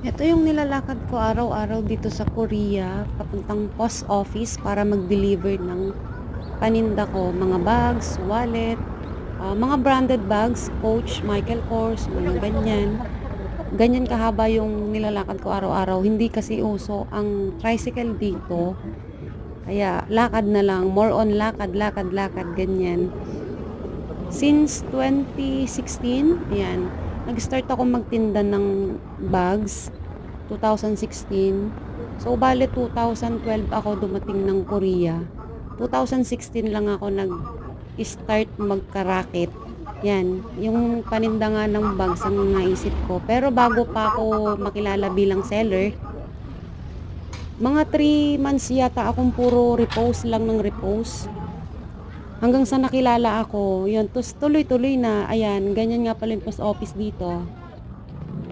Ito yung nilalakad ko araw-araw dito sa Korea, papuntang post office para mag-deliver ng paninda ko, mga bags, wallet, mga branded bags, Coach, Michael Kors, mga ganyan. Ganyan kahaba yung nilalakad ko araw-araw. Hindi kasi uso ang tricycle dito. Kaya lakad na lang, more on lakad, lakad, lakad, ganyan. Since 2016, ayan, nag-start ako magtinda ng bags, 2016. So, bale 2012 ako dumating ng Korea. 2016 lang ako nag-start magka-racket. Yan, yung paninda nga ng bags ang naisip ko. Pero bago pa ako makilala bilang seller, mga 3 months yata akong puro repost lang ng repost. Hanggang sa nakilala ako, yun, tuloy-tuloy na, ayan, ganyan nga pala yung post office dito.